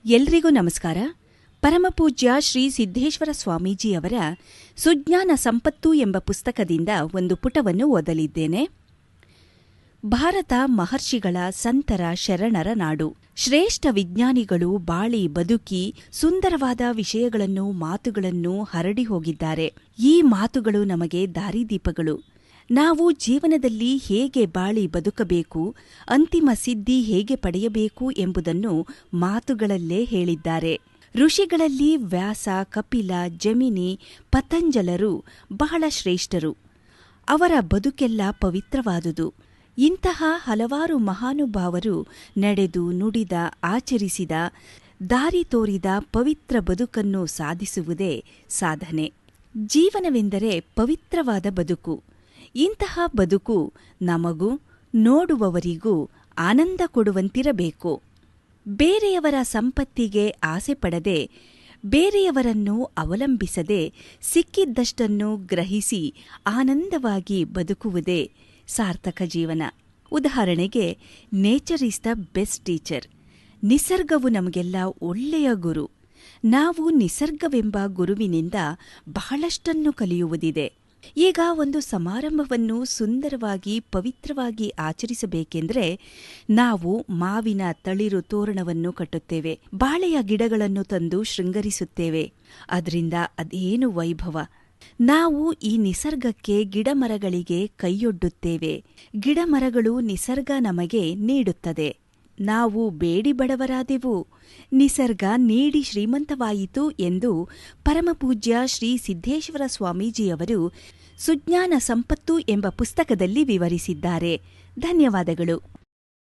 ಎಲ್ರಿಗೂ ನಮಸ್ಕಾರ. ಪರಮಪೂಜ್ಯ ಶ್ರೀ ಸಿದ್ದೇಶ್ವರ ಸ್ವಾಮೀಜಿಯವರ ಸುಜ್ಞಾನ ಸಂಪತ್ತು ಎಂಬ ಪುಸ್ತಕದಿಂದ ಒಂದು ಪುಟವನ್ನು ಓದಲಿದ್ದೇನೆ. ಭಾರತ ಮಹರ್ಷಿಗಳ ಸಂತರ ಶರಣರ ನಾಡು. ಶ್ರೇಷ್ಠ ವಿಜ್ಞಾನಿಗಳು ಬಾಳಿ ಬದುಕಿ ಸುಂದರವಾದ ವಿಷಯಗಳನ್ನು ಮಾತುಗಳನ್ನು ಹರಡಿ ಹೋಗಿದ್ದಾರೆ. ಈ ಮಾತುಗಳು ನಮಗೆ ದಾರಿದೀಪಗಳು. ನಾವು ಜೀವನದಲ್ಲಿ ಹೇಗೆ ಬಾಳಿ ಬದುಕಬೇಕು, ಅಂತಿಮ ಸಿದ್ಧಿ ಹೇಗೆ ಪಡೆಯಬೇಕು ಎಂಬುದನ್ನು ಮಾತುಗಳಲ್ಲೇ ಹೇಳಿದ್ದಾರೆ. ಋಷಿಗಳಲ್ಲಿ ವ್ಯಾಸ, ಕಪಿಲ, ಜಮಿನಿ, ಪತಂಜಲರು ಬಹಳ ಶ್ರೇಷ್ಠರು. ಅವರ ಬದುಕೆಲ್ಲ ಪವಿತ್ರವಾದುದು. ಇಂತಹ ಹಲವಾರು ಮಹಾನುಭಾವರು ನಡೆದು ನುಡಿದ, ಆಚರಿಸಿದ, ದಾರಿ ತೋರಿದ ಪವಿತ್ರ ಬದುಕನ್ನು ಸಾಧಿಸುವುದೇ ಸಾಧನೆ. ಜೀವನವೆಂದರೆ ಪವಿತ್ರವಾದ ಬದುಕು. ಇಂತಹ ಬದುಕು ನಮಗೂ ನೋಡುವವರಿಗೂ ಆನಂದ ಕೊಡುವಂತಿರಬೇಕು. ಬೇರೆಯವರ ಸಂಪತ್ತಿಗೆ ಆಸೆಪಡದೆ, ಬೇರೆಯವರನ್ನು ಅವಲಂಬಿಸದೆ, ಸಿಕ್ಕಿದ್ದಷ್ಟನ್ನು ಗ್ರಹಿಸಿ ಆನಂದವಾಗಿ ಬದುಕುವುದೇ ಸಾರ್ಥಕ ಜೀವನ. ಉದಾಹರಣೆಗೆ, nature is the best teacher. ನಿಸರ್ಗವು ನಮಗೆಲ್ಲ ಒಳ್ಳೆಯ ಗುರು. ನಾವು ನಿಸರ್ಗವೆಂಬ ಗುರುವಿನಿಂದ ಬಹಳಷ್ಟನ್ನು ಕಲಿಯುವುದಿದೆ. ಈಗ ಒಂದು ಸಮಾರಂಭವನ್ನು ಸುಂದರವಾಗಿ ಪವಿತ್ರವಾಗಿ ಆಚರಿಸಬೇಕೆಂದರೆ ನಾವು ಮಾವಿನ ತಳಿರು ತೋರಣವನ್ನು ಕಟ್ಟುತ್ತೇವೆ, ಬಾಳೆಯ ಗಿಡಗಳನ್ನು ತಂದು ಶೃಂಗರಿಸುತ್ತೇವೆ. ಅದರಿಂದ ಅದೇನು ವೈಭವ! ನಾವು ಈ ನಿಸರ್ಗಕ್ಕೆ, ಗಿಡಮರಗಳಿಗೆ ಕೈಯೊಡ್ಡುತ್ತೇವೆ. ಗಿಡಮರಗಳು ನಿಸರ್ಗ ನಮಗೆ ನೀಡುತ್ತದೆ. ನಾವು ಬೇಡಿ ಬಡವರಾದೆವು, ನಿಸರ್ಗ ನೀಡಿ ಶ್ರೀಮಂತವಾಯಿತು ಎಂದು ಪರಮಪೂಜ್ಯ ಶ್ರೀ ಸಿದ್ದೇಶ್ವರ ಸ್ವಾಮೀಜಿಯವರು ಸುಜ್ಞಾನ ಸಂಪತ್ತು ಎಂಬ ಪುಸ್ತಕದಲ್ಲಿ ವಿವರಿಸಿದ್ದಾರೆ. ಧನ್ಯವಾದಗಳು.